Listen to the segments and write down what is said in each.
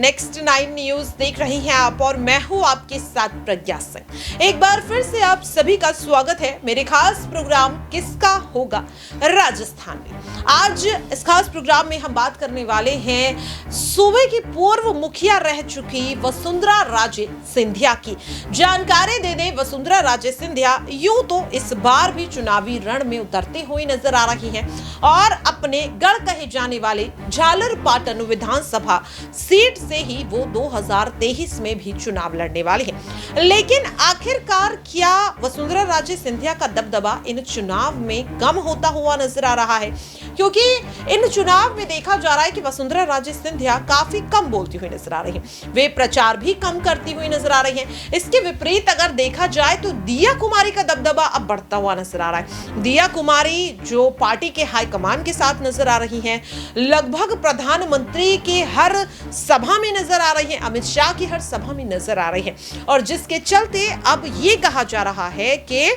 Next 9 news देख रही हैं आप और मैं हूं आपके साथ प्रज्ञा सिंह। एक बार फिर से आप सभी का स्वागत है मेरे खास प्रोग्राम किसका होगा राजस्थान में। आज इस खास प्रोग्राम में हम बात करने वाले हैं सूबे की पूर्व मुखिया रह चुकी वसुंधरा राजे सिंधिया की। जानकारी दे दें, वसुंधरा राजे सिंधिया यूं तो इस बार भी चुनावी रण में उतरती हुई नजर आ रही हैं और अपने गढ़ कहे जाने वाले झालरपाटन विधानसभा सीट से ही वो 2023 में भी चुनाव लड़ने वाले हैं। लेकिन आखिरकार क्या वसुंधरा राजे सिंधिया का दबदबा इन चुनाव में कम होता हुआ नजर आ रहा है? क्योंकि इन चुनाव में देखा जा रहा है कि वसुंधरा राजे सिंधिया काफी कम बोलती हुई नजर आ रही है, वे प्रचार भी कम करती हुई नजर आ रही है। इसके विपरीत अगर देखा जाए तो दिया कुमारी का दबदबा अब बढ़ता हुआ नजर आ रहा है। दिया कुमारी जो पार्टी के हाईकमान के साथ नजर आ रही हैं, लगभग प्रधानमंत्री के हर सभा में नजर आ रही है, अमित शाह की हर सभा में नजर आ रही है और जिसके चलते अब ये कहा जा रहा है कि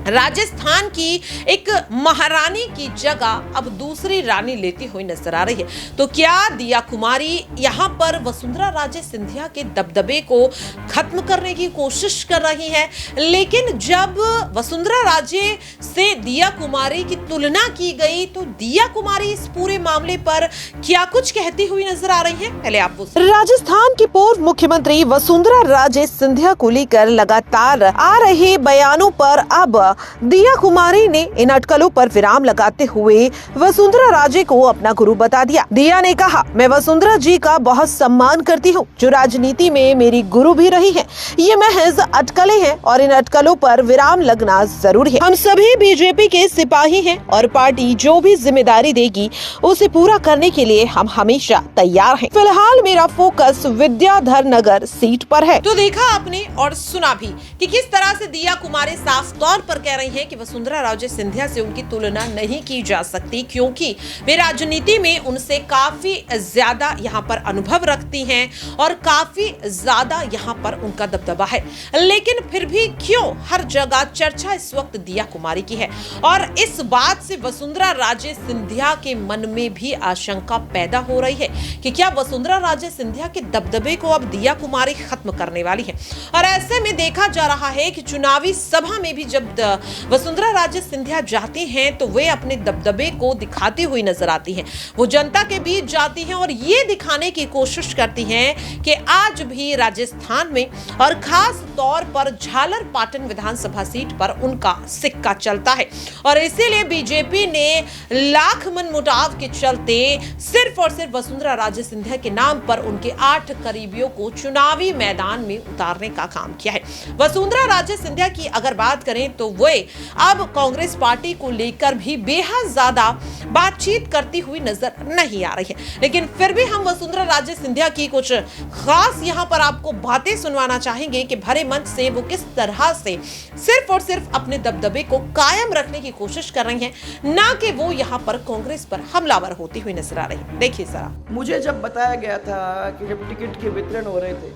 राजस्थान की एक महारानी की जगह अब दूसरी रानी लेती हुई नजर आ रही है। तो क्या दिया कुमारी यहां पर वसुंधरा राजे सिंधिया के दबदबे को खत्म करने की कोशिश कर रही है? लेकिन जब वसुंधरा राजे से दिया कुमारी की तुलना की गई तो दिया कुमारी इस पूरे मामले पर क्या कुछ कहती हुई नजर आ रही है? पहले आप राजस्थान की पूर्व मुख्यमंत्री वसुंधरा राजे सिंधिया को लेकर लगातार आ रहे बयानों पर अब दिया कुमारी ने इन अटकलों पर विराम लगाते हुए वसुंधरा राजे को अपना गुरु बता दिया। दिया ने कहा, मैं वसुंधरा जी का बहुत सम्मान करती हूँ, जो राजनीति में मेरी गुरु भी रही हैं। ये महज अटकलें हैं और इन अटकलों पर विराम लगना जरूरी है। हम सभी बीजेपी के सिपाही हैं और पार्टी जो भी जिम्मेदारी देगी उसे पूरा करने के लिए हम हमेशा तैयार हैं। फिलहाल मेरा फोकस विद्याधर नगर सीट पर है। तो देखा आपने और सुना भी कि किस तरह से दिया कुमारी साफ तौर पर कह रही है कि वसुंधरा राजे सिंधिया से उनकी तुलना नहीं की जा सकती क्योंकि वे राजनीति में उनसे काफी ज्यादा यहाँ पर अनुभव रखती हैं और काफी ज्यादा यहाँ पर उनका दबदबा है। लेकिन फिर भी क्यों हर जगह चर्चा इस वक्त दिया कुमारी की है और इस बात से वसुंधरा राजे सिंधिया के मन में भी आशंका पैदा हो रही है कि क्या वसुंधरा राजे सिंधिया के दबदबे को अब दिया कुमारी खत्म करने वाली है। और ऐसे में देखा जा रहा है कि चुनावी सभा में भी जब वसुंधरा राजे सिंधिया जाती हैं तो वे अपने दबदबे को दिखाती हुई नजर आती हैं। वो जनता के बीच जाती हैं और ये दिखाने की कोशिश करती हैं कि आज भी राजस्थान में और खास तौर पर झालरपाटन विधानसभा सीट पर उनका सिक्का चलता है और इसीलिए बीजेपी ने लाख मनमुटाव के चलते सिर्फ और सिर्फ वसुंधरा राजे सिंधिया के नाम पर उनके 8 करीबियों को चुनावी मैदान में उतारने का काम किया है। वसुंधरा राजे सिंधिया की अगर बात करें तो वे अब कांग्रेस पार्टी को लेकर भी बेहद ज्यादा बातचीत करती हुई नजर नहीं आ रही है। लेकिन फिर भी हम वसुंधरा राजे सिंधिया की कुछ खास यहां पर आपको बातें सुनवाना चाहेंगे कि भरे मंच से वो किस तरह से सिर्फ और सिर्फ अपने दबदबे को कायम रखने की कोशिश कर रही हैं, ना कि वो यहां पर कांग्रेस पर हमलावर होती हुई नजर आ रही है। देखिए जरा। मुझे जब बताया गया था कि जब टिकट के वितरण हो रहे थे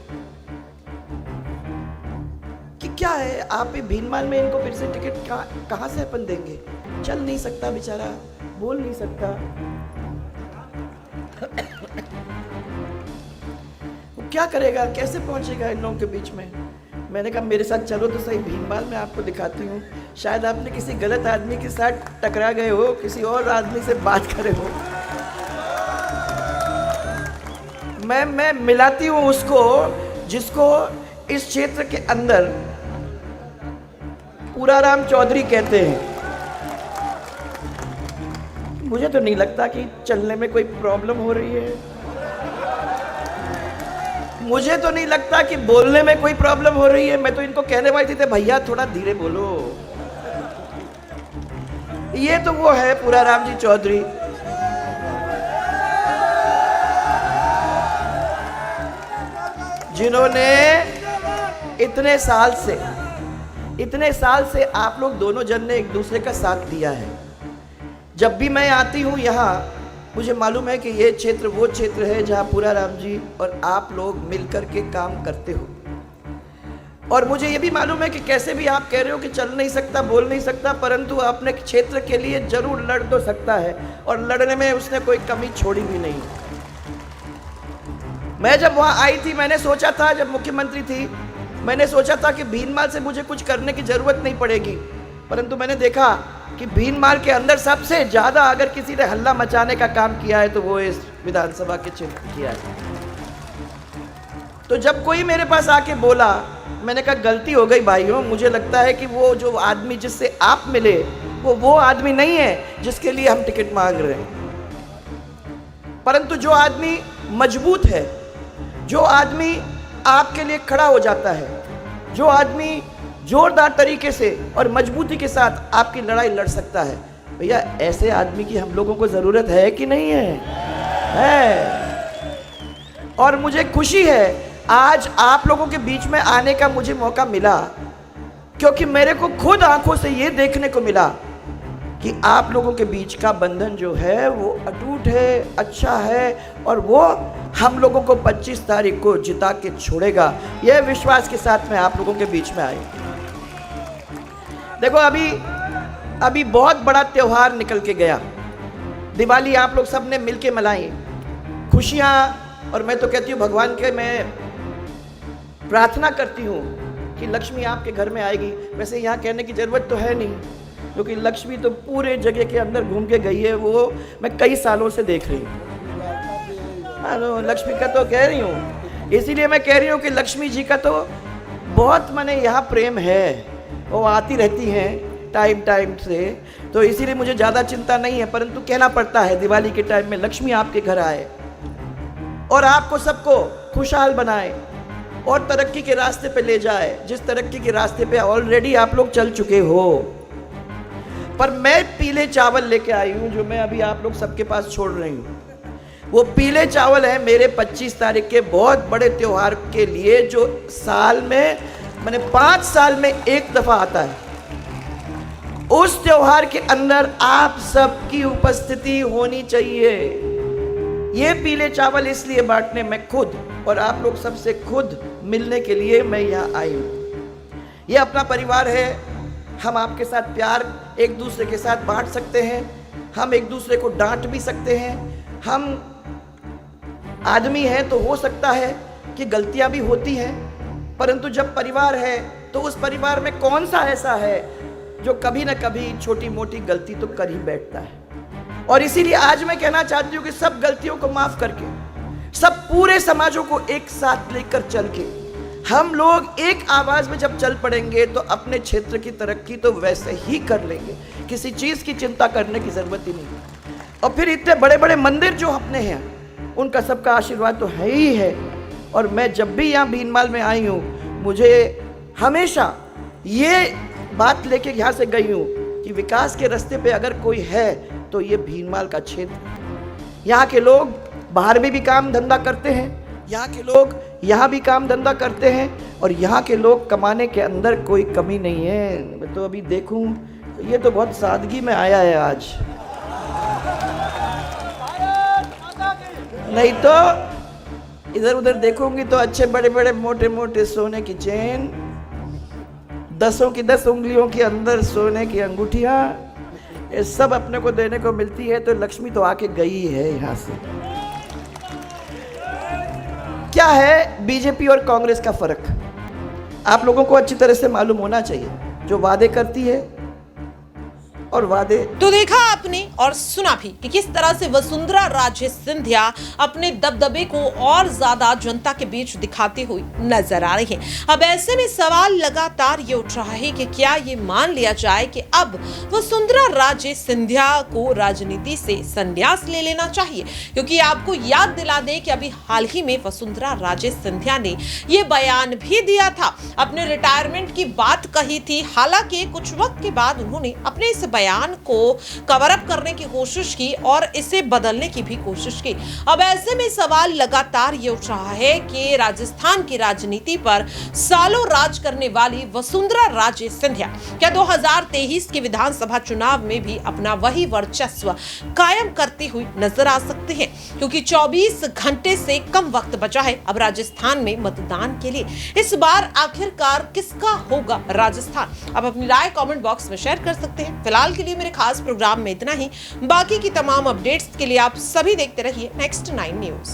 कि क्या है आप भी भीनमाल में इनको फिर से टिकट कहाँ से अपन देंगे, चल नहीं सकता बेचारा, बोल नहीं सकता, वो क्या करेगा, कैसे पहुंचेगा इन लोगों के बीच में। मैंने कहा मेरे साथ चलो तो सही, भीनमाल में आपको दिखाती हूँ, शायद आपने किसी गलत आदमी के साथ टकरा गए हो, किसी और आदमी से बात करे हो। मैं मिलाती हूँ उसको जिसको इस क्षेत्र के अंदर पूराराम चौधरी कहते हैं। मुझे तो नहीं लगता कि चलने में कोई प्रॉब्लम हो रही है, मुझे तो नहीं लगता कि बोलने में कोई प्रॉब्लम हो रही है। मैं तो इनको कहने वाली थी भैया थोड़ा धीरे बोलो। ये तो वो है पूराराम जी चौधरी, जिन्होंने इतने साल से आप लोग दोनों जन ने एक दूसरे का साथ दिया है। जब भी मैं आती हूँ यहाँ मुझे मालूम है कि ये क्षेत्र वो क्षेत्र है जहाँ पूराराम जी और आप लोग मिलकर के काम करते हो। और मुझे ये भी मालूम है कि कैसे भी आप कह रहे हो कि चल नहीं सकता, बोल नहीं सकता, परंतु अपने क्षेत्र के लिए जरूर लड़ तो सकता है और लड़ने में उसने कोई कमी छोड़ी भी नहीं। मैं जब वहाँ आई थी, मैंने सोचा था, जब मुख्यमंत्री थी, मैंने सोचा था कि भीनमाल से मुझे कुछ करने की ज़रूरत नहीं पड़ेगी, परंतु मैंने देखा कि भीनमाल के अंदर सबसे ज़्यादा अगर किसी ने हल्ला मचाने का काम किया है तो वो इस विधानसभा के क्षेत्र किया है। तो जब कोई मेरे पास आके बोला, मैंने कहा गलती हो गई भाइयों, मुझे लगता है कि वो जो आदमी जिससे आप मिले वो आदमी नहीं है जिसके लिए हम टिकट मांग रहे हैं, परंतु जो आदमी मजबूत है, जो आदमी आपके लिए खड़ा हो जाता है, जो आदमी जोरदार तरीके से और मजबूती के साथ आपकी लड़ाई लड़ सकता है, भैया ऐसे आदमी की हम लोगों को ज़रूरत है कि नहीं है। और मुझे खुशी है आज आप लोगों के बीच में आने का मुझे मौका मिला, क्योंकि मेरे को खुद आंखों से ये देखने को मिला कि आप लोगों के बीच का बंधन जो है वो अटूट है, अच्छा है, और वो हम लोगों को 25 तारीख को जिता के छोड़ेगा। यह विश्वास के साथ मैं आप लोगों के बीच में आई। देखो अभी बहुत बड़ा त्योहार निकल के गया, दिवाली आप लोग सब ने मिलके मनाई, खुशियाँ, और मैं तो कहती हूँ भगवान के मैं प्रार्थना करती हूँ कि लक्ष्मी आपके घर में आएगी। वैसे यहाँ कहने की ज़रूरत तो है नहीं, क्योंकि लक्ष्मी तो पूरे जगह के अंदर घूम के गई है, वो मैं कई सालों से देख रही हूँ। लक्ष्मी का तो कह रही हूँ, इसीलिए मैं कह रही हूँ कि लक्ष्मी जी का तो बहुत मैंने यहाँ प्रेम है, वो आती रहती हैं टाइम से, तो इसीलिए मुझे ज़्यादा चिंता नहीं है, परंतु कहना पड़ता है दिवाली के टाइम में लक्ष्मी आपके घर आए और आपको सबको खुशहाल बनाए और तरक्की के रास्ते पे ले जाए, जिस तरक्की के रास्ते पे ऑलरेडी आप लोग चल चुके हो। पर मैं पीले चावल लेके आई हूँ जो मैं अभी आप लोग सबके पास छोड़ रही हूँ। वो पीले चावल है मेरे 25 तारीख के बहुत बड़े त्योहार के लिए, जो साल में मैंने 5 साल में एक दफ़ा आता है। उस त्योहार के अंदर आप सबकी उपस्थिति होनी चाहिए। ये पीले चावल इसलिए बांटने मैं खुद और आप लोग सबसे खुद मिलने के लिए मैं यहाँ आई हूँ। ये अपना परिवार है, हम आपके साथ प्यार एक दूसरे के साथ बांट सकते हैं, हम एक दूसरे को डांट भी सकते हैं, हम आदमी हैं तो हो सकता है कि गलतियाँ भी होती हैं, परंतु जब परिवार है तो उस परिवार में कौन सा ऐसा है जो कभी ना कभी छोटी मोटी गलती तो कर ही बैठता है। और इसीलिए आज मैं कहना चाहती हूँ कि सब गलतियों को माफ करके, सब पूरे समाजों को एक साथ लेकर चल के हम लोग एक आवाज में जब चल पड़ेंगे तो अपने क्षेत्र की तरक्की तो वैसे ही कर लेंगे, किसी चीज की चिंता करने की जरूरत ही नहीं। और फिर इतने बड़े बड़े मंदिर जो अपने हैं उनका सबका आशीर्वाद तो है ही है। और मैं जब भी यहाँ भीनमाल में आई हूँ, मुझे हमेशा ये बात लेके यहाँ से गई हूँ कि विकास के रास्ते पे अगर कोई है तो ये भीनमाल का क्षेत्र। यहाँ के लोग बाहर में भी काम धंधा करते हैं, यहाँ के लोग यहाँ भी काम धंधा करते हैं, और यहाँ के लोग कमाने के अंदर कोई कमी नहीं है। मैं तो अभी देखूं तो ये तो बहुत सादगी में आया है आज, नहीं तो इधर उधर देखूंगी तो अच्छे बड़े बड़े मोटे मोटे सोने की चेन, 10 की 10 उंगलियों के अंदर सोने की अंगूठियां, ये सब अपने को देने को मिलती है। तो लक्ष्मी तो आके गई है यहाँ से। क्या है बीजेपी और कांग्रेस का फर्क, आप लोगों को अच्छी तरह से मालूम होना चाहिए। जो वादे करती है और वादे तो देखा आपने और सुना भी कि किस तरह से वसुंधरा राजे सिंधिया अपने दबदबे को और ज्यादा जनता के बीच दिखाती हुई नजर आ रही है। अब ऐसे में सवाल लगातार ये उठ रहा है कि क्या ये मान लिया जाए कि अब वसुंधरा राजे सिंधिया को राजनीति से संन्यास ले लेना चाहिए, क्योंकि आपको याद दिला दे कि अभी हाल ही में वसुंधरा राजे सिंधिया ने ये बयान भी दिया था, अपने रिटायरमेंट की बात कही थी। हालांकि कुछ वक्त के बाद उन्होंने अपने इस बयान को कवर अप करने की कोशिश की और इसे बदलने की भी कोशिश की। अब ऐसे में सवाल लगातार ये उठ रहा है कि राजस्थान की राजनीति पर सालों राज करने वाली वसुंधरा राजे सिंधिया क्या 2023 के विधानसभा चुनाव में भी अपना वही वर्चस्व कायम करती हुई नजर आ सकती है, क्योंकि 24 घंटे से कम वक्त बचा है अब राजस्थान में मतदान के लिए। इस बार आखिरकार किसका होगा राजस्थान? अब अपनी राय कमेंट बॉक्स में शेयर कर सकते हैं। फिलहाल के लिए मेरे खास प्रोग्राम में इतना ही। बाकी की तमाम अपडेट्स के लिए आप सभी देखते रहिए नेक्स्ट 9 न्यूज।